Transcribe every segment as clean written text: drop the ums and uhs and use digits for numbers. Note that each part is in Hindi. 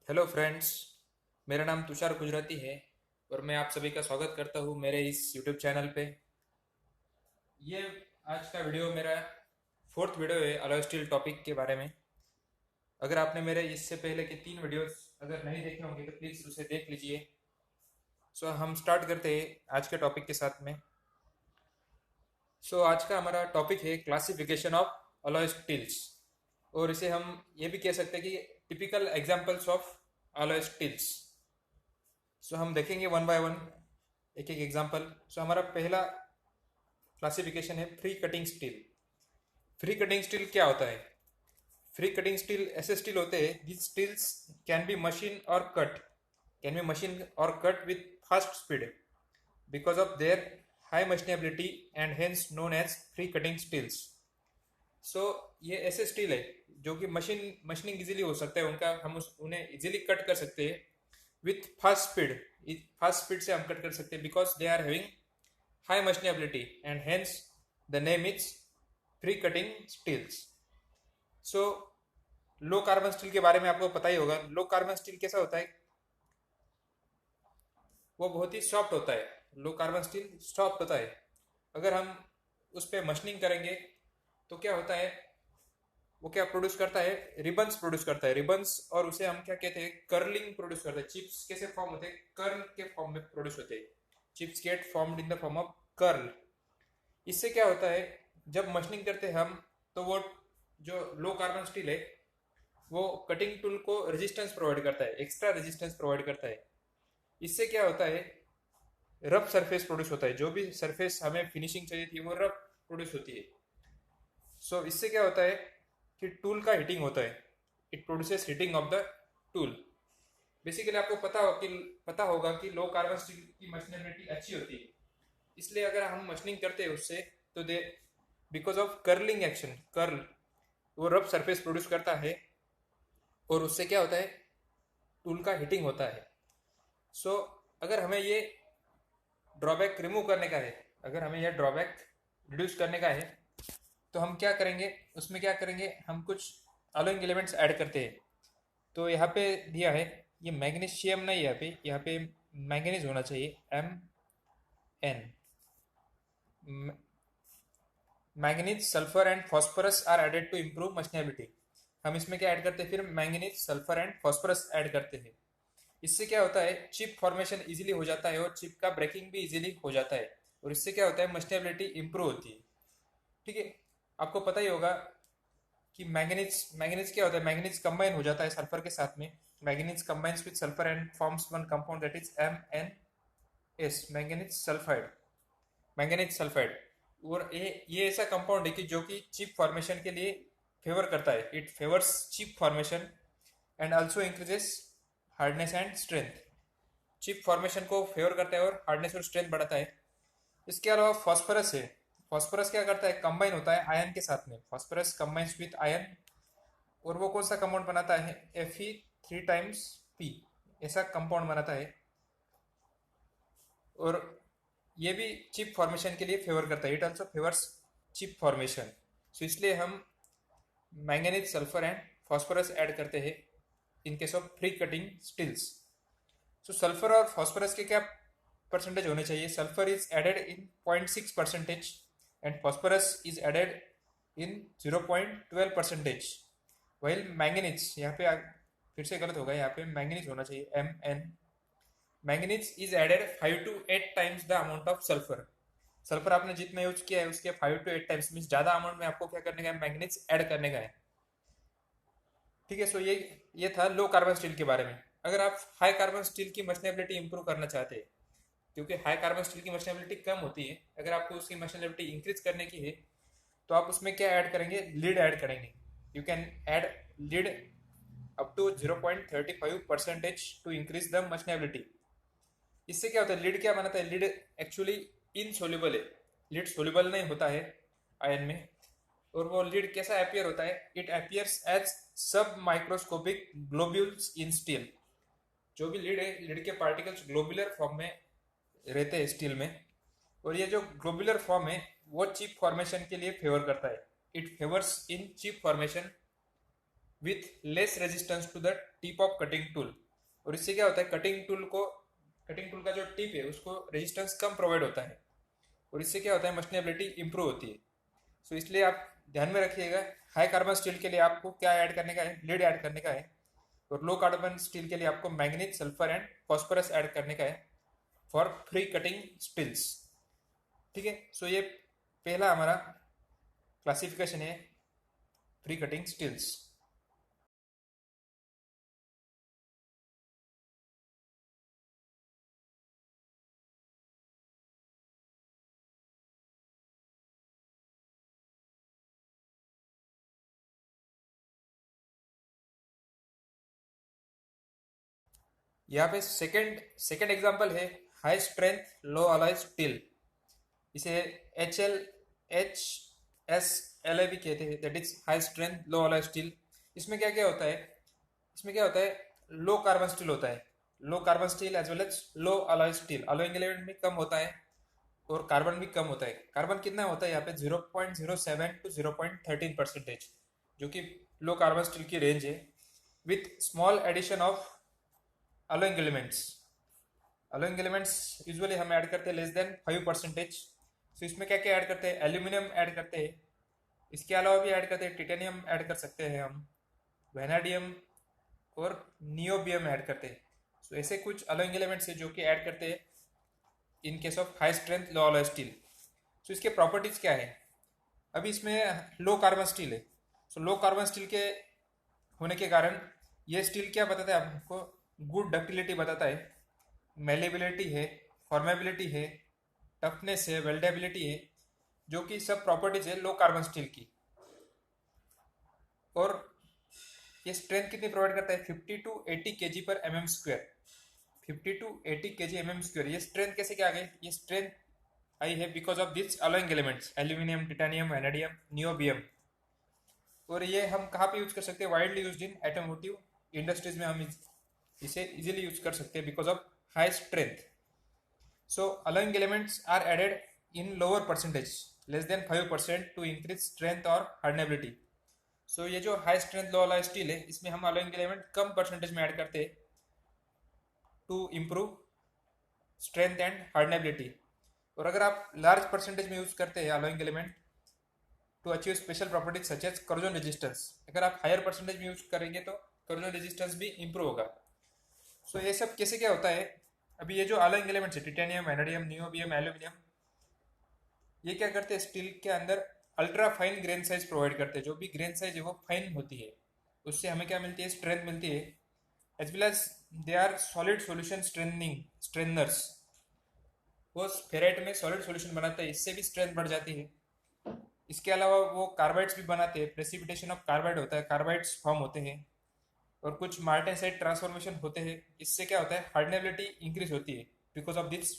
Hello friends. मेरा नाम तुषार गुजराती है और मैं आप सभी का स्वागत करता हूँ मेरे इस यूट्यूब चैनल पे। ये आज का वीडियो मेरा फोर्थ वीडियो है अलॉय स्टील टॉपिक के बारे में। अगर आपने मेरे इससे पहले के 3 वीडियोस अगर नहीं देखे होंगे तो प्लीज़ उसे देख लीजिए। सो हम स्टार्ट करते हैं आज के टॉपिक के साथ में। सो आज का हमारा टॉपिक है क्लासिफिकेशन ऑफ अलॉय स्टील्स, और इसे हम ये भी कह सकते हैं कि typical examples of alloy steels. So हम देखेंगे वन बाय वन एक एक एग्जांपल। सो हमारा पहला क्लासिफिकेशन है free cutting steel. Free cutting steel क्या होता है? फ्री कटिंग स्टील ऐसे स्टील होते हैं this steels can be machine और कट कैन बी मशीन और cut with fast speed because of their high machinability and hence known as free cutting steels. So ये ऐसे स्टील है जो कि मशीनिंग इजीली हो सकता है उनका, हम उन्हें इजीली कट कर सकते हैं with fast speed. Fast speed से हम कट कर सकते हैं because they are having high machinability and hence the name is free cutting steels. So low carbon steel के बारे में आपको पता ही होगा। लो कार्बन स्टील कैसा होता है? वो बहुत ही सॉफ्ट होता है। लो कार्बन स्टील सॉफ्ट होता है। अगर हम उस पर मशीनिंग करेंगे तो क्या होता है, वो क्या प्रोड्यूस करता है? रिबन्स प्रोड्यूस करता है, रिबन्स। और उसे हम क्या कहते हैं? कर्लिंग प्रोड्यूस करता है। चिप्स कैसे फॉर्म होते हैं? कर्ल के फॉर्म में प्रोड्यूस होते हैं। Chips get formed in the form of curl. इससे क्या होता है, जब मशीनिंग करते हैं हम, तो वो जो लो कार्बन स्टील है वो कटिंग टूल को रेजिस्टेंस प्रोवाइड करता है, एक्स्ट्रा रेजिस्टेंस प्रोवाइड करता है। इससे क्या होता है, रफ सरफेस प्रोड्यूस होता है। जो भी सरफेस हमें फिनिशिंग चाहिए थी वो रफ प्रोड्यूस होती है। सो इससे क्या होता है कि टूल का हीटिंग होता है। It produces heating of the tool. Basically आपको पता होगा कि लो कार्बन स्टील की मशीनेबिलिटी अच्छी होती है। इसलिए अगर हम मशीनिंग करते हैं उससे तो they because of curling action, curl वो रफ सरफेस प्रोड्यूस करता है और उससे क्या होता है, टूल का हीटिंग होता है। सो अगर हमें ये ड्रॉबैक रिमूव करने का है, अगर हमें यह ड्रॉबैक रिड्यूस करने का है तो हम क्या करेंगे, उसमें क्या करेंगे, हम कुछ अलोइंग एलिमेंट्स ऐड करते हैं। तो यहाँ पे दिया है, ये मैग्नीशियम नहीं, यहाँ पे मैंगनीज होना चाहिए, Mn। Manganese, sulphur and phosphorus are added to improve machinability. हम इसमें क्या ऐड करते हैं फिर? Manganese, sulphur and phosphorus add करते हैं। इससे क्या होता है, चिप फॉर्मेशन इजीली हो जाता है और चिप का ब्रेकिंग भी इजीली हो जाता है। और इससे क्या होता है, मशीनेबिलिटी इंप्रूव होती है। ठीक है, आपको पता ही होगा कि मैंगनीज मैंगनीज क्या होता है, मैंगनीज कंबाइन हो जाता है सल्फर के साथ में। Manganese combines with sulphur and forms one compound that is MnS, manganese sulphide. Manganese sulphide. और ये ऐसा कंपाउंड है कि जो कि चिप फॉर्मेशन के लिए फेवर करता है। It favours chip formation and also increases hardness and strength. Chip formation को फेवर करता है और हार्डनेस और स्ट्रेंथ बढ़ाता है। इसके अलावा फॉस्फोरस है। फॉस्फोरस क्या करता है, कंबाइन होता है आयन के साथ में। फॉस्फोरस कंबाइंस विथ आयन, और वो कौन सा कंपाउंड बनाता है? Fe3 P, ऐसा कंपाउंड बनाता है। और ये भी चिप फॉर्मेशन के लिए फेवर करता है। It also favours chip formation. So इसलिए हम manganese, sulphur and phosphorus add करते हैं in case of free cutting steels. So sulphur और फॉस्फोरस के क्या परसेंटेज होने चाहिए? Sulphur is added in 0.6% and phosphorus is added in 0.12%। वही मैंगनीज, यहाँ पे फिर से गलत होगा, यहाँ पे मैंगनीज होना चाहिए, Mn। Manganese is added 5 to 8 times the amount of sulphur. Sulphur आपने जितना यूज किया है उसके 5 to 8 times, मीन ज्यादा अमाउंट में आपको क्या करने का है, मैंगनीज ऐड करने का है। ठीक है, सो ये था लो कार्बन स्टील के बारे में। अगर आप हाई कार्बन स्टील की मशीनेबिलिटी इंप्रूव करना चाहते हैं, क्योंकि हाई कार्बन स्टील की मशीनेबिलिटी कम होती है, अगर आपको उसकी मशीनेबिलिटी इंक्रीज करने की है तो आप उसमें क्या ऐड करेंगे? लीड ऐड करेंगे। You can add lead up to 0.35% to increase the machinability. इससे क्या होता है, लीड क्या बनाता है? लीड एक्चुअली इनसोल्यूबल है। लीड सोल्यूबल नहीं होता है आयन में। और वो लीड कैसा अपियर होता है? इट अपियर्स एज सब माइक्रोस्कोपिक ग्लोब्यूल्स इन स्टील। जो भी लीड है, लीड के पार्टिकल्स ग्लोबुलर फॉर्म में रहते हैं स्टील में। और ये जो ग्लोबुलर फॉर्म है वो चिप फॉर्मेशन के लिए फेवर करता है। It favours in chip formation with less resistance to the tip of cutting tool. और इससे क्या होता है, कटिंग टूल का जो टिप है उसको रेजिस्टेंस कम प्रोवाइड होता है, और इससे क्या होता है, मशीनेबिलिटी इंप्रूव होती है। सो इसलिए आप ध्यान में रखिएगा, हाई कार्बन स्टील के लिए आपको क्या ऐड करने का है, लीड ऐड करने का है, और लो कार्बन स्टील के लिए आपको manganese, sulphur and phosphorus add करने का है फॉर फ्री कटिंग स्टील्स। ठीक है, सो ये पहला हमारा क्लासिफिकेशन है फ्री कटिंग स्टील्स। यहाँ पे सेकंड सेकंड एग्जांपल है high strength low alloy steel. इसे HLHSLA भी कहते हैं, that is high strength low alloy steel. इसमें क्या क्या होता है, इसमें क्या होता है, लो कार्बन स्टील होता है, low carbon steel as well as low alloy steel. Alloying element भी कम होता है और कार्बन भी कम होता है। कार्बन कितना होता है यहाँ पे 0.07 टू 0.13%, जो कि लो कार्बन स्टील की रेंज है, with small addition of alloying elements. Alloying elements usually हम ऐड करते हैं लेस देन 5%। सो इसमें क्या क्या ऐड करते हैं, एल्यूमिनियम ऐड करते हैं, इसके अलावा भी ऐड करते हैं टिटेनियम ऐड कर सकते हैं हम, वेनाडियम और नियोबियम ऐड करते हैं। सो ऐसे कुछ अलॉइंग एलिमेंट्स है जो कि ऐड करते हैं in case of high strength low alloy steel. So इसके प्रॉपर्टीज क्या है, अभी इसमें लो कार्बन स्टील है। सो लो कार्बन स्टील के होने के कारण ये स्टील क्या बताता है आपको, गुड डक्टिलिटी बताता है, मेलेबिलिटी है, फॉर्मेबिलिटी है, टफनेस है, वेल्डेबिलिटी है, जो कि सब प्रॉपर्टीज है लो कार्बन स्टील की। और ये स्ट्रेंथ कितनी प्रोवाइड करता है, 50 to 80 kg per mm square. 50 to 80 kg mm square. ये स्ट्रेंथ कैसे क्या आ गई, ये स्ट्रेंथ आई है because of this alloying elements, aluminium, titanium, vanadium, niobium. और ये हम कहाँ पे यूज कर सकते हैं, widely used in automotive industries में हम इसे इजीली यूज कर सकते हैं because of high strength. So alloying elements are added in lower percentage, less than 5%, to increase strength or hardenability. So ये जो high strength low alloy steel है, इसमें हम alloying element कम परसेंटेज में ऐड करते हैं to improve strength and hardenability. और अगर आप large परसेंटेज में यूज करते हैं alloying element to achieve special properties such as corrosion resistance, अगर आप हायर परसेंटेज में यूज करेंगे तो corrosion resistance भी improve होगा। So ये सब कैसे क्या होता है, अभी ये जो अलॉइंग एलिमेंट्स है, टिटेनियम, वेनेडियम, नियोबियम, एल्यूमिनियम, ये क्या करते हैं, स्टील के अंदर ultra fine grain size provide करते हैं। जो भी ग्रेन साइज है वो फाइन होती है, उससे हमें क्या मिलती है, स्ट्रेंथ मिलती है। As well as they are solid solution strainers. वो फेराइट में सॉलिड सॉल्यूशन बनाते हैं, इससे भी स्ट्रेंथ बढ़ जाती है। इसके अलावा वो कार्बाइड्स भी बनाते हैं, प्रेसिपिटेशन ऑफ कार्बाइड होता है, कार्बाइड्स फॉर्म होते हैं, और कुछ मार्टेनसाइट ट्रांसफॉर्मेशन होते हैं। इससे क्या होता है, हार्डनेबिलिटी इंक्रीज होती है because of this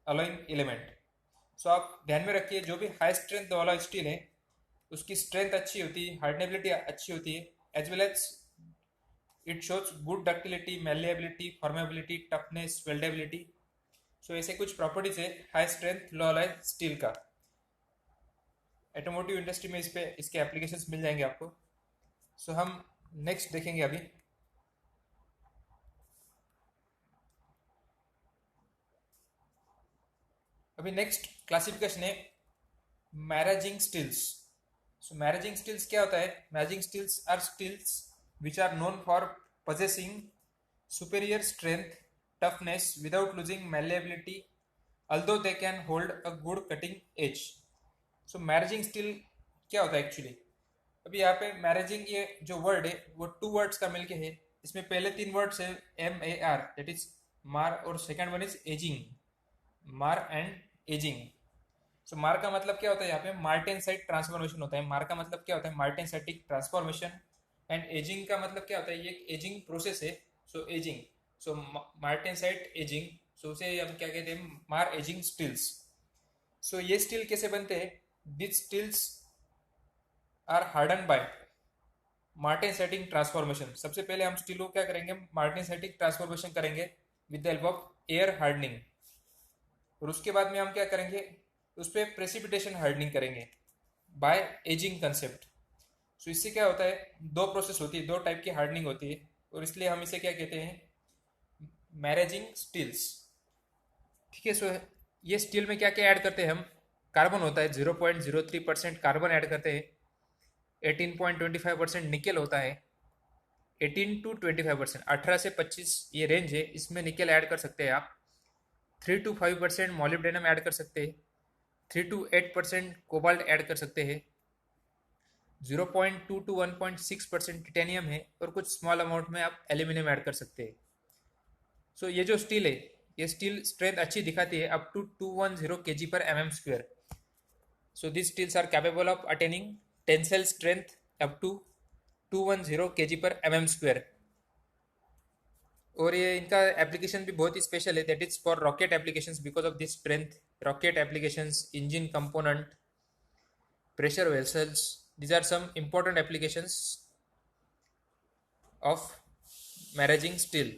alloying element. So आप ध्यान में रखिए, जो भी हाई स्ट्रेंथ वाला स्टील है उसकी स्ट्रेंथ अच्छी होती है, हार्डनेबिलिटी अच्छी होती है, as well as it shows good ductility, malleability, formability, toughness, weldability. So ऐसे कुछ प्रॉपर्टीज है high strength low alloy steel का। ऑटोमोटिव इंडस्ट्री में इस पे इसके एप्लीकेशंस मिल जाएंगे आपको। सो हम नेक्स्ट देखेंगे अभी। नेक्स्ट क्लासिफिकेशन है मैरेजिंग स्टील्स। सो मैरेजिंग स्टील्स क्या होता है, maraging steels are steels which are known for possessing superior strength, toughness without losing malleability, although they can hold a good cutting edge. So maraging steel क्या होता है एक्चुअली, अभी यहाँ पे मैरेजिंग ये जो वर्ड है वो टू वर्ड्स का मिलके है। इसमें पहले तीन वर्ड्स है MAR, दैट इज मार, और सेकंड वन इज एजिंग, मार एंड एजिंग। सो मार का मतलब क्या होता है, यहाँ पे मार्टेनसाइट ट्रांसफॉर्मेशन होता है। मार का मतलब क्या होता है, मार्टेनसाइटिक ट्रांसफॉर्मेशन। एंड एजिंग का मतलब क्या होता है, ये एजिंग प्रोसेस है। सो एजिंग, सो मार्टेनसाइट एजिंग, सो उसे हम क्या कहते हैं, मार एजिंग स्टील्स। सो ये स्टील कैसे बनते हैं, this steels are harden by martensitic transformation. सबसे पहले हम स्टील को क्या करेंगे, मार्टेनसाइटिक ट्रांसफॉर्मेशन करेंगे with the help of air hardening, और उसके बाद में हम क्या करेंगे, उस पर प्रेसिपिटेशन हार्डनिंग करेंगे बाय एजिंग कंसेप्ट। सो इससे क्या होता है, दो प्रोसेस होती है, दो टाइप की हार्डनिंग होती है, और इसलिए हम इसे क्या कहते हैं, मैरेजिंग स्टील्स। ठीक है। सो ये स्टील में क्या क्या ऐड करते हैं हम, कार्बन होता है 0.03% कार्बन ऐड करते हैं, 18.25% निकेल होता है, 18 to 25%, 18 से 25 ये रेंज है, इसमें निकेल ऐड कर सकते हैं आप। 3 to 5% मोलिब्डेनम ऐड कर सकते हैं, 3 to 8% कोबाल्ट ऐड कर सकते हैं, 0.2 to 1.6% टिटेनियम है, और कुछ स्मॉल अमाउंट में आप एल्यूमिनियम ऐड कर सकते हैं। सो ये जो स्टील है, ये स्टील स्ट्रेंथ अच्छी दिखाती है up to 210 kg per mm square. So these steels are capable of attaining tensile strength up to 210 kg per mm square. और ये इनका एप्लीकेशन भी बहुत ही स्पेशल है, that is for rocket applications because of this strength, rocket applications, engine component, pressure vessels, these are some important applications of maraging steel.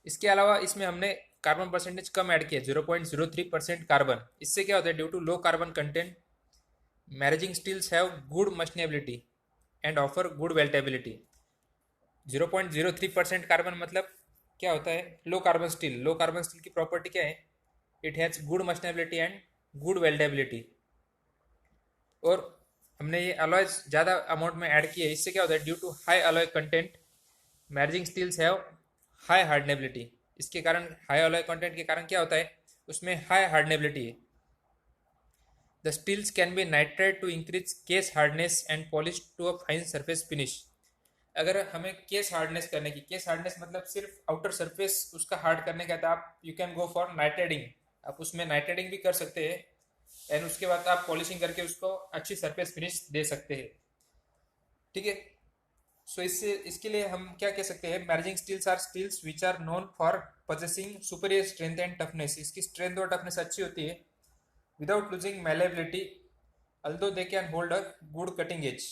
इसके अलावा इसमें हमने कार्बन परसेंटेज कम ऐड किया, 0.03% कार्बन। इससे क्या होता है, due to low carbon content maraging steels have good machinability and offer good weldability. 0.03% carbon मतलब क्या होता है, low carbon steel. Low carbon steel की प्रॉपर्टी क्या है, it has good machinability and good weldability. और हमने ये अलॉयज ज़्यादा अमाउंट में ऐड किए, इससे क्या होता है, due to high alloy content maraging steels have high hardenability. इसके कारण, हाई अलॉय कंटेंट के कारण क्या होता है, उसमें हाई हार्डनेबिलिटी है। The steels can be nitrate to increase case hardness and polish to a fine surface finish. अगर हमें केस हार्डनेस करने की, केस हार्डनेस मतलब सिर्फ आउटर सरफेस उसका हार्ड करने का, तो आप यू कैन गो फॉर नाइट्रेडिंग। आप उसमें नाइट्रेडिंग भी कर सकते हैं, एंड उसके बाद आप पॉलिशिंग करके उसको अच्छी सरफेस फिनिश दे सकते हैं। ठीक है। सो इससे, इसके लिए हम क्या कह सकते हैं, maraging steels are steels which are known for possessing superior strength and toughness. इसकी स्ट्रेंथ और टफनेस अच्छी होती है, without losing malleability, although they can hold a good cutting edge.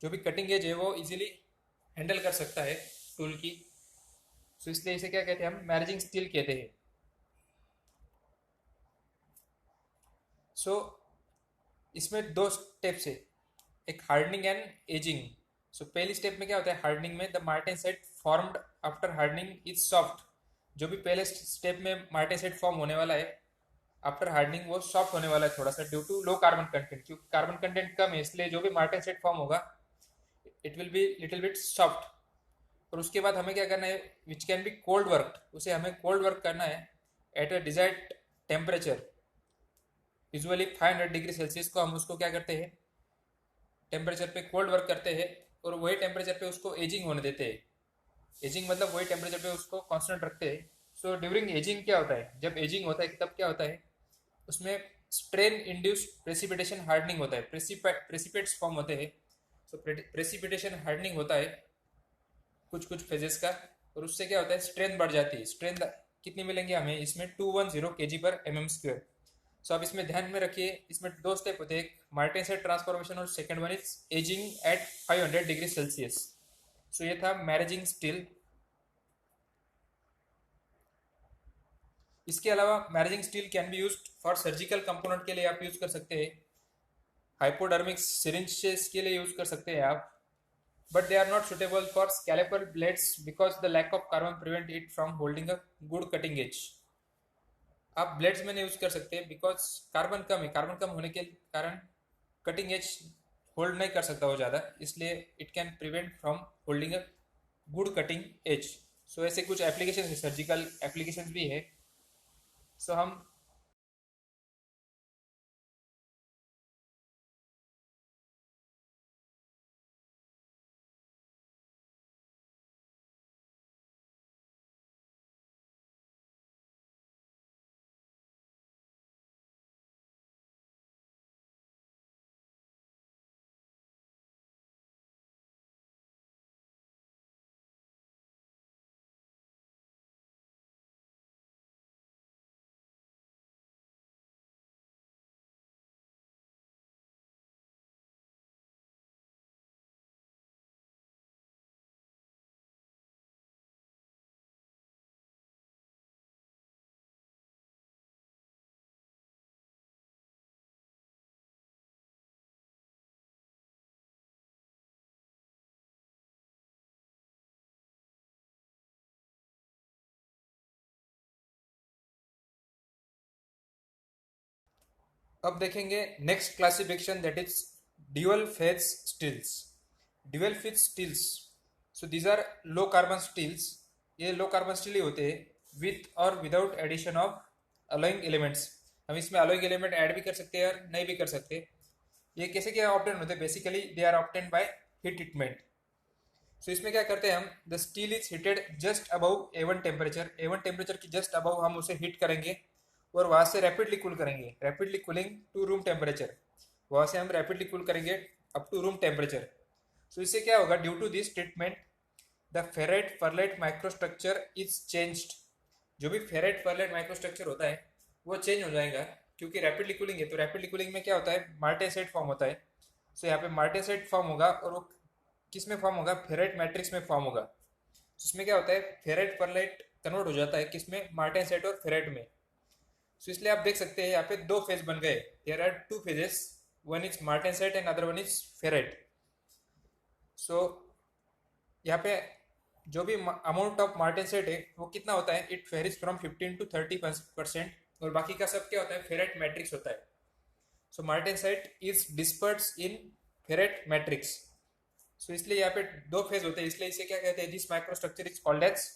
जो भी कटिंग एज है वो इजीली हैंडल कर सकता है टूल की। सो इसलिए इसे क्या कहते हैं, हम मैरेजिंग स्टील कहते हैं। सो इसमें दो स्टेप्स है, एक हार्डनिंग एंड एजिंग। सो पहली स्टेप में क्या होता है, हार्डनिंग में the martensite formed after hardening is soft. जो भी पहले स्टेप में मार्टेनसाइट फॉर्म होने वाला है आफ्टर हार्डनिंग, वो सॉफ्ट होने वाला है थोड़ा सा, due to low carbon content. क्योंकि कार्बन कंटेंट कम है, इसलिए जो भी मार्टेनसाइट फॉर्म होगा it will be little bit soft. और उसके बाद हमें क्या करना है, which can be cold work, उसे हमें कोल्ड वर्क करना है at a desired temperature. Usually 500 degree Celsius को हम उसको क्या करते हैं, टेम्परेचर पे कोल्ड वर्क करते हैं, और वही टेम्परेचर पे उसको एजिंग होने देते हैं। एजिंग मतलब वही टेम्परेचर पे उसको कांस्टेंट रखते हैं। सो ड्यूरिंग एजिंग क्या होता है, जब एजिंग होता है तब क्या होता है, उसमें स्ट्रेन इंड्यूस्ड प्रेसिपिटेशन हार्डनिंग होता है, प्रेसिपेट्स फॉर्म होते हैं। सो प्रेसिपिटेशन हार्डनिंग होता है कुछ कुछ फेजेस का, और उससे क्या होता है, स्ट्रेंथ बढ़ जाती है। स्ट्रेंथ कितनी मिलेंगे हमें इसमें, 210 kg पर mm स्क्वायर। सो आप इसमें ध्यान में रखिए, इसमें दो स्टेप होते हैं, एक मार्टेनसाइट ट्रांसफॉर्मेशन और second one is ageing at 500 degree Celsius. So ये था मैरेजिंग स्टील। इसके अलावा maraging steel can be used for surgical component के लिए आप यूज कर सकते हैं, हाइपोडर्मिक सिरिंजेस के लिए यूज कर सकते हैं आप, but they are not suitable for scalpel blades because the lack of carbon prevent it from holding a good cutting edge. आप ब्लेड्स में नहीं यूज कर सकते बिकॉज कार्बन कम है, कार्बन कम होने के कारण कटिंग एज होल्ड नहीं कर सकता वो ज़्यादा, इसलिए it can prevent from holding a good cutting edge. So ऐसे कुछ एप्लीकेशन है, सर्जिकल एप्लीकेशन भी है। सो हम अब देखेंगे next classification, that is dual phase steels. Dual phase steels, so these are low carbon steels. ये लो कार्बन स्टील ही होते हैं विथ और without addition of alloying elements. हम इसमें अलोइंग एलिमेंट ऐड भी कर सकते हैं और नहीं भी कर सकते। ये कैसे क्या ऑप्टेन होते हैं? Basically they are obtain by heat treatment. So इसमें क्या करते हैं हम, the steel is heated just above A one temperature. A one temperature की जस्ट अबव हम उसे हीट करेंगे और वहां से रैपिडली कूल करेंगे, rapidly cooling to room temperature. वहां से हम रैपिडली कूल करेंगे up to room temperature. So इससे क्या होगा, due to this treatment the ferrite pearlite microstructure is changed. जो भी फेराइट परलाइट माइक्रोस्ट्रक्चर होता है वो चेंज हो जाएगा, क्योंकि रैपिडली कूलिंग है। तो रैपिडली कूलिंग में क्या होता है, मार्टेसाइट फॉर्म होता है। सो यहाँ पे मार्टेसाइट फॉर्म होगा और वो किस में फॉर्म होगा, फेराइट मैट्रिक्स में फॉर्म होगा। इसमें क्या होता है, फेराइट परलाइट कन्वर्ट हो जाता है किसमें, मार्टेसाइट और फेराइट में। सो इसलिए आप देख सकते हैं यहाँ पे दो फेज बन गए। There are two phases, one is martensite and other one is ferrite. So यहाँ पे जो भी अमाउंट ऑफ मार्टेसाइट है वो कितना होता है, इट वेरीज फ्रॉम 15 to 30%। और बाकी का सब क्या होता है, फेराइट मैट्रिक्स होता है। So martensite is disperse in ferrite matrix. So इसलिए यहाँ पे दो फेज होते हैं, इसलिए इसे क्या कहते हैं, this microstructure is called as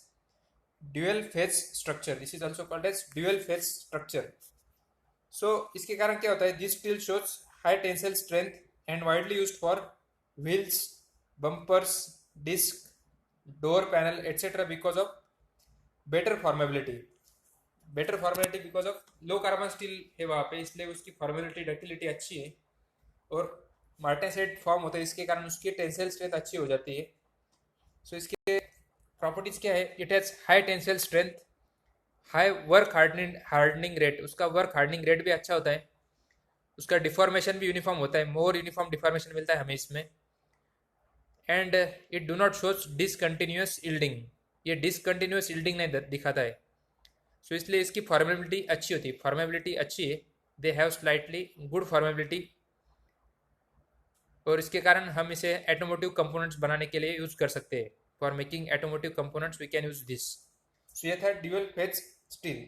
dual phase structure. This is also called as dual phase structure. So इसके कारण क्या होता है, this steel shows high tensile strength and widely used for wheels, bumpers, disc, door panel etcetera because of better formability. Better formability because of low carbon steel है वहाँ पे, इसलिए उसकी फॉर्मेबिलिटी डक्टिलिटी अच्छी है। और मार्टेसाइट फॉर्म होता है, इसके कारण उसकी टेंसाइल स्ट्रेंथ अच्छी हो जाती है। सो इसके प्रॉपर्टीज क्या है, it has high tensile strength, high work hardening rate. उसका वर्क हार्डनिंग रेट भी अच्छा होता है। उसका डिफॉर्मेशन भी यूनिफॉर्म होता है, मोर यूनिफॉर्म डिफॉर्मेशन मिलता है हमें इसमें। And it do not shows discontinuous yielding. ये डिसकंटिन्यूस यील्डिंग नहीं दिखाता है। सो इसलिए इसकी फॉर्मेबिलिटी अच्छी होती है। फॉर्मेबिलिटी अच्छी है, they have slightly good formability. और इसके कारण हम इसे एटोमोटिव कंपोनेंट्स बनाने के लिए यूज कर सकते हैं। For making automotive components we can use this. So ये था dual phase steel.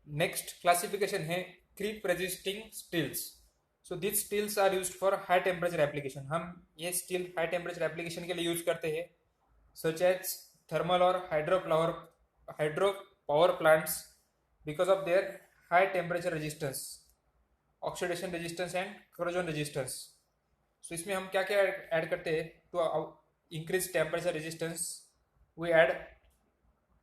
Next classification है creep resisting steels. So this steels are used for high temperature application. हम ये स्टील हाई टेम्परेचर एप्लीकेशन के लिए यूज करते हैं, सच एज थर्मल और hydro power plants, because of their high temperature resistance, oxidation resistance and corrosion resistance. So इसमें हम क्या क्या ऐड करते हैं, to increase temperature resistance we add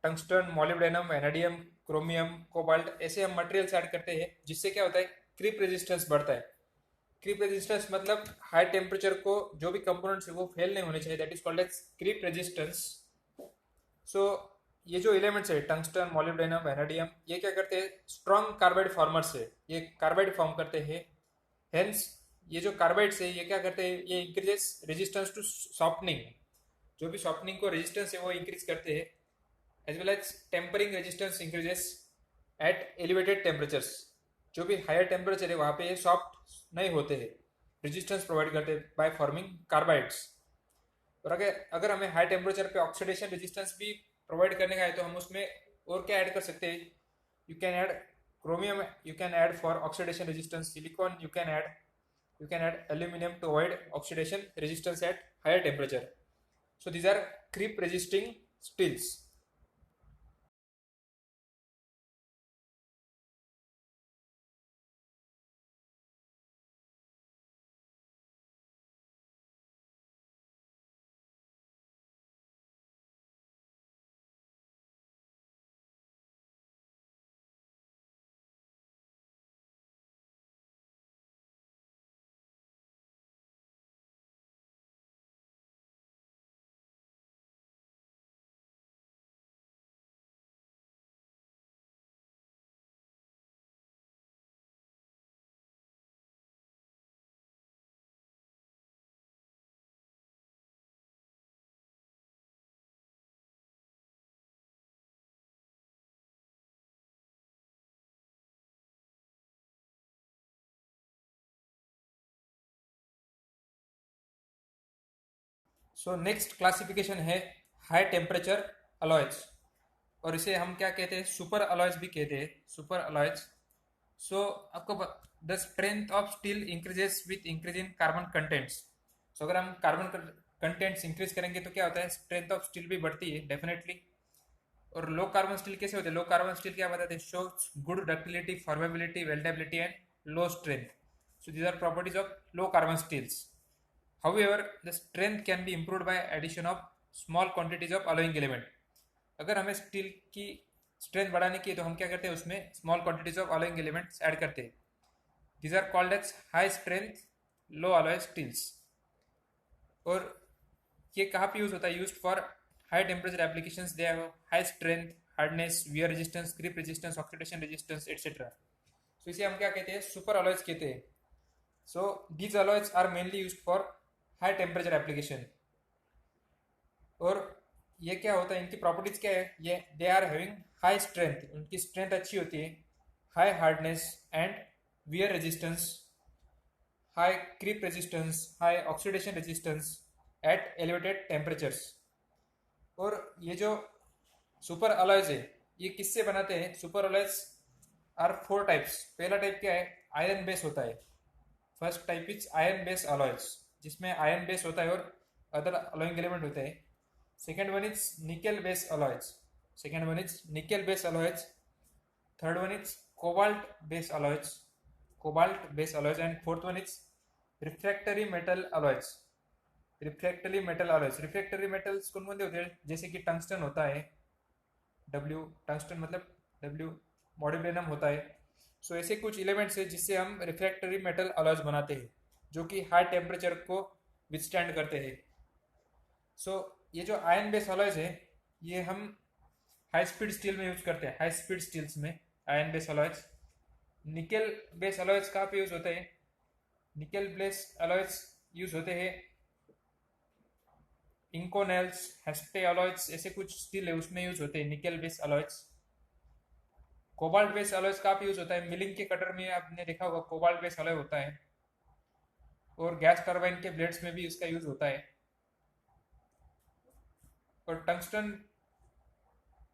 tungsten, molybdenum, vanadium, chromium, cobalt, ऐसे हम मटेरियल्स ऐड करते हैं, जिससे क्या होता है, क्रीप रेजिस्टेंस बढ़ता है। क्रीप रेजिस्टेंस मतलब हाई टेम्परेचर को जो भी कंपोनेंट्स है वो फेल नहीं होने चाहिए, that is called as creep resistance. So ये जो एलिमेंट्स है, टंगस्टन, मोलिब्डेनम, वेनेडियम, ये क्या करते हैं, स्ट्रॉन्ग कार्बाइड फॉर्मर्स है, ये कार्बाइड फॉर्म करते हैं। हेंस ये जो कार्बाइड्स है ये क्या करते हैं, ये इंक्रीजेस रेजिस्टेंस टू सॉफ्टनिंग। जो भी सॉफ्टनिंग को रेजिस्टेंस है वो इंक्रीज करते हैं। As well as tempering resistance increases at elevated temperatures. जो भी हायर टेम्परेचर है वहाँ पे ये सॉफ्ट नहीं होते हैं, रेजिस्टेंस प्रोवाइड करते हैं बाय फॉर्मिंग कार्बाइड्स। और अगर अगर हमें हाई टेम्परेचर पे ऑक्सीडेशन रेजिस्टेंस भी प्रोवाइड करने का है तो हम उसमें और क्या ऐड कर सकते हैं? You can add chromium, you can add for oxidation resistance, silicon you can add aluminum to avoid oxidation resistance at higher temperature. So these are creep resisting steels. So next classification है हाई टेम्परेचर अलॉयज, और इसे हम क्या कहते हैं? सुपर अलॉयज भी कहते हैं, सुपर अलॉयज। सो आपको the strength of steel increases with increase in carbon contents. So अगर हम कार्बन कंटेंट्स इंक्रीज करेंगे तो क्या होता है? स्ट्रेंथ ऑफ स्टील भी बढ़ती है डेफिनेटली। और लो कार्बन स्टील कैसे होते हैं? लो कार्बन स्टील क्या बताते हैं? Show good ductility, formability, weldability and low strength. So these are properties of low carbon steels. However, the strength can be improved by addition of small quantities of alloying element. अगर हमें स्टील की स्ट्रेंथ बढ़ाने की है तो हम क्या करते हैं? उसमें small quantities of alloying elements add करते हैं। These are called as high strength low alloy steels. और ये कहाँ पे यूज होता है? Use for high temperature applications. They have high strength, hardness, wear resistance, creep resistance, oxidation resistance etcetera. तो इसे हम क्या कहते हैं? सुपर अलॉयज कहते हैं। So these alloys are mainly use for high temperature application. और ये क्या होता है? इनकी प्रॉपर्टीज क्या है? ये they are having high strength, उनकी स्ट्रेंथ अच्छी होती है, high hardness and wear resistance, high creep resistance, high oxidation resistance at elevated temperatures. और ये जो सुपर अलॉयज है ये किससे बनाते हैं? Super alloys are four types. पहला टाइप क्या है? आयरन बेस होता है। First type is iron base alloys, जिसमें आयरन बेस होता है और अदर अलॉइंग एलिमेंट होते हैं। Second one is nickel base alloys, second one is nickel base alloys. Third one is cobalt base alloys, cobalt base alloys. And fourth one is refractory metal alloys, refractory metal alloys. Refractory metals कौन कौन से होते हैं? जैसे कि टंगस्टन होता है, डब्ल्यू, टंगस्टन मतलब डब्ल्यू, मॉलिब्डेनम होता है। सो ऐसे कुछ एलिमेंट्स है जिससे हम रिफ्रैक्टरी मेटल अलॉयज बनाते हैं, जो कि हाई टेम्परेचर को विथस्टैंड करते हैं। सो ये जो आयन बेस अलॉयज है ये हम हाई स्पीड स्टील में यूज करते हैं, हाई स्पीड स्टील्स में ion base alloys. Nickel base alloys कहाँ पे यूज होते हैं? निकेल बेस अलॉयज यूज होते हैं इंकोनेल्स, हेस्टे अलॉयज, ऐसे कुछ स्टील है उसमें यूज होते हैं nickel base alloys. Cobalt base alloys कहाँ पे यूज होता है? मिलिंग के कटर में आपने देखा होगा कोबाल्ट बेस अलॉय होता है, और गैस टरबाइन के ब्लेड्स में भी इसका यूज होता है। और टंगस्टन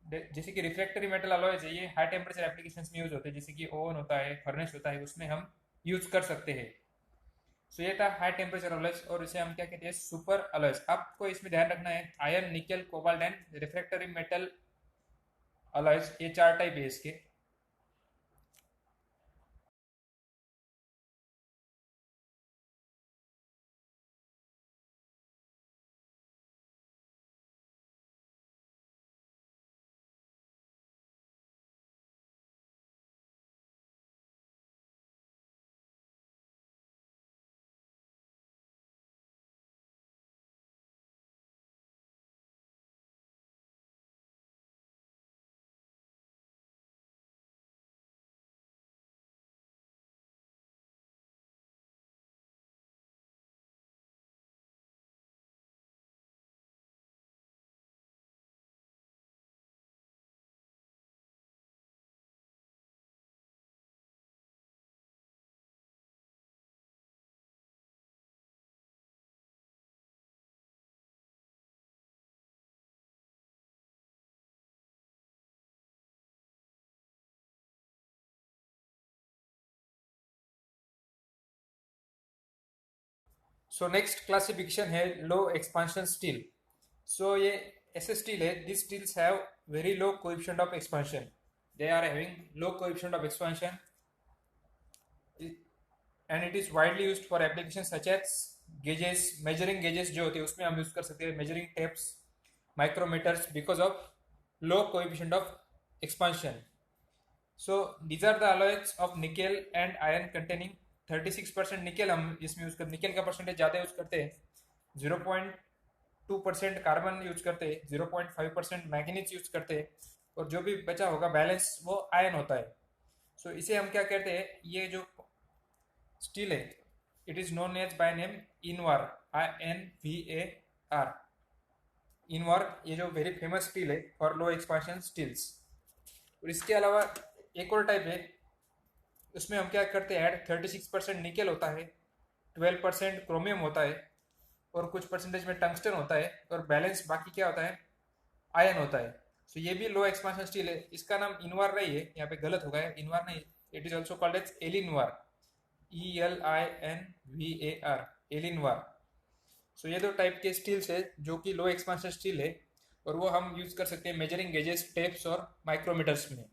जैसे कि रिफ्रैक्टरी मेटल अलॉयज है ये हाई टेम्परेचर एप्लीकेशंस में यूज होते हैं, जैसे कि ओवन होता है, फर्नेस होता है, उसमें हम यूज कर सकते हैं। सो ये था हाई टेम्परेचर अलॉयज, और इसे हम क्या कहते हैं? Super alloys. आपको इसमें ध्यान रखना है iron, nickel, cobalt and refractory metal alloys, ये चार टाइप है इसके। सो नेक्स्ट क्लासिफिकेशन है लो एक्सपांशन स्टील. सो ये ऐसे स्टील है, this steels have very low coefficient of expansion. They are having low coefficient of expansion and it is widely used for application such as gauges, measuring gauges जो होती है उसमें हम यूज कर सकते हैं, measuring tapes, micrometers, because of low coefficient of expansion. So these are the alloys of nickel and iron containing 36% nickel हम इसमें यूज करते, निकेल का परसेंटेज ज़्यादा यूज करते हैं, 0.2% कार्बन यूज करते हैं, 0.5% मैग्नीज यूज करते हैं, और जो भी बचा होगा बैलेंस वो आयन होता है. सो इसे हम क्या कहते हैं, ये जो स्टील है it is known as by name invar, INVAR, invar. ये जो वेरी फेमस स्टील है फॉर लो एक्सपांशन स्टील्स. और इसके अलावा एक और टाइप है, उसमें हम क्या करते हैं ऐड, 36% निकेल होता है, 12% क्रोमियम होता है, और कुछ परसेंटेज में टंगस्टन होता है, और बैलेंस बाकी क्या होता है, आयन होता है. सो ये भी लो एक्सपांशन स्टील है. इसका नाम इनवार नहीं है, यहाँ पे गलत हो गया है, इनवार नहीं, it is also called as elinvar, ELINVAR, elinvar. So ये दो टाइप के स्टील्स है जो कि लो एक्सपांशन स्टील है, और वो हम यूज कर सकते हैं मेजरिंग गेजेस, टेप्स और माइक्रोमीटर्स में.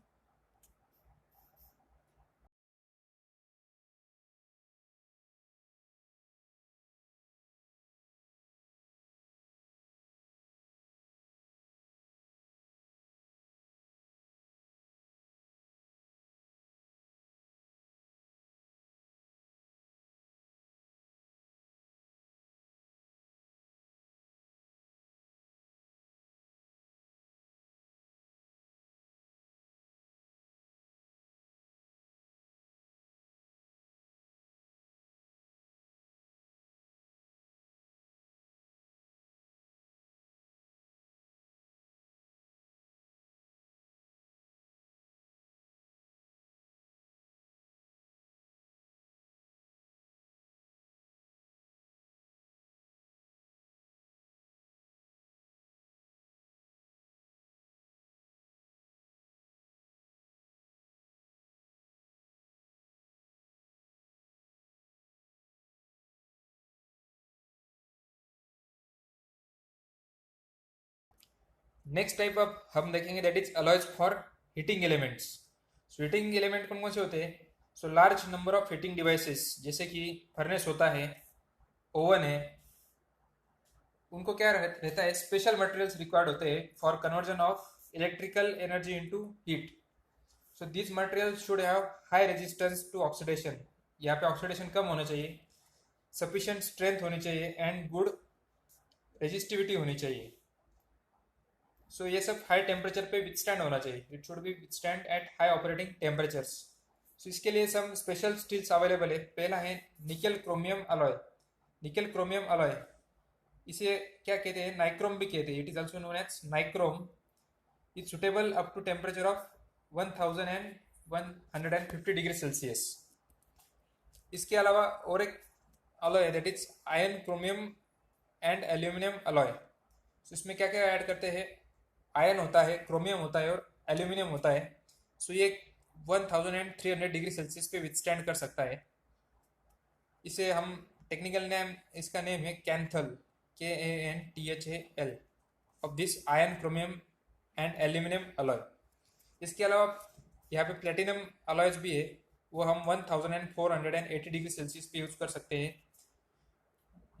नेक्स्ट टाइप अब हम देखेंगे that is alloys for heating elements. So heating element कौन कौन से होते हैं, so large number of heating devices, जैसे कि फर्नेस होता है, ओवन है, उनको क्या रहता है, स्पेशल मटेरियल्स रिक्वायर्ड होते हैं for conversion of electrical energy into heat. So this materials should have high resistance to oxidation, यहाँ पे ऑक्सीडेशन कम होना चाहिए, सफिशिएंट स्ट्रेंथ होनी चाहिए, एंड गुड रेजिस्टिविटी होनी चाहिए. सो ये सब हाई टेम्परेचर पे विथस्टैंड होना चाहिए, it should be withstand at high operating temperatures. So इसके लिए सम स्पेशल स्टील्स अवेलेबल है. पहला है nickel chromium alloy. Nickel chromium alloy, इसे क्या कहते हैं, नाइक्रोम भी कहते हैं, it is also known as nichrome. Is suitable up to temperature of 1150 degree Celsius. इसके अलावा और एक अलॉय है that is iron chromium and aluminium alloy. इसमें क्या क्या ऐड करते हैं, आयन होता है, क्रोमियम होता है, और एल्यूमिनियम होता है. सो ये 1300 डिग्री सेल्सियस पे विथस्टैंड कर सकता है. इसे हम टेक्निकल नेम, इसका नेम है कैंथल, KANTHAL, of this ion chromium and aluminium alloy. इसके अलावा यहाँ पे प्लेटिनम अलॉयज भी है, वो हम 1480 डिग्री सेल्सियस पे यूज कर सकते हैं.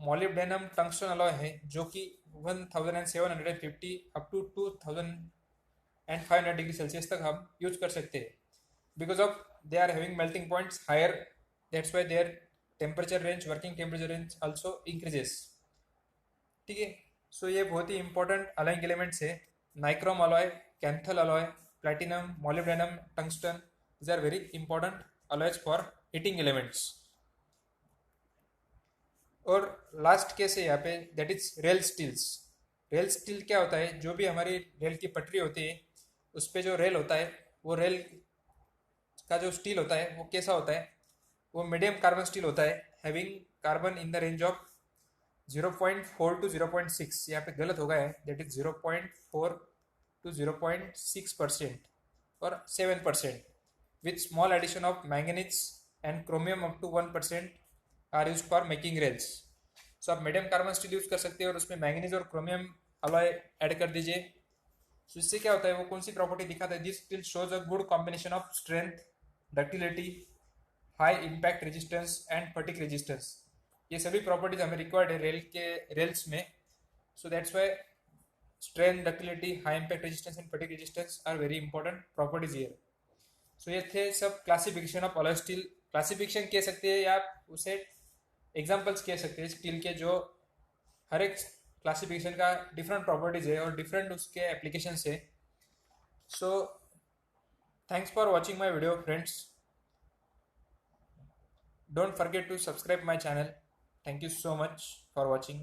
मॉलिब्डेनम टंगस्टन अलॉय है जो कि 1750 अप टू 2500 डिग्री सेल्सियस तक हम यूज कर सकते हैं, because of they are having melting points higher, that's why their temperature range, working temperature range also increases. ठीक है. सो ये बहुत ही इंपॉर्टेंट अलाइंग एलिमेंट्स है, nichrome alloy, Kanthal alloy, platinum, molybdenum, tungsten, these are very important alloys for heating elements. और लास्ट केस है यहाँ पे that is rail steels. Rail steel क्या होता है, जो भी हमारी रेल की पटरी होती है उस पर जो रेल होता है, वो रेल का जो स्टील होता है वो कैसा होता है, वो मीडियम कार्बन स्टील होता है, having carbon in the range of 0.4 to 0.6. यहाँ पे गलत हो गया है, दैट इज 0.4 टू 0.6% और 7%, with small addition of manganese and chromium up to 1% are use for making rails. So आप मीडियम कार्बन स्टील यूज़ कर सकते हैं और उसमें मैंगनीज और क्रोमियम अलॉय ऐड कर दीजिए। सो इससे क्या होता है, वो कौन सी प्रॉपर्टी दिखाता है, this steel shows a good combination of strength, ductility, high impact resistance and fatigue resistance. ये सभी प्रॉपर्टीज हमें रिक्वायर्ड है रेल्स में। So that's why strength, ductility, high impact resistance and fatigue resistance are very important properties here. So ये थे सब classification of alloy steel. Classification कह सकते हैं या उसे एग्जाम्पल्स कह सकते हैं स्टील के, जो हर एक क्लासिफिकेशन का डिफरेंट प्रॉपर्टीज है और डिफरेंट उसके एप्लीकेशंस है। So thanks for watching my video friends, don't forget to subscribe my channel. Thank you so much for watching.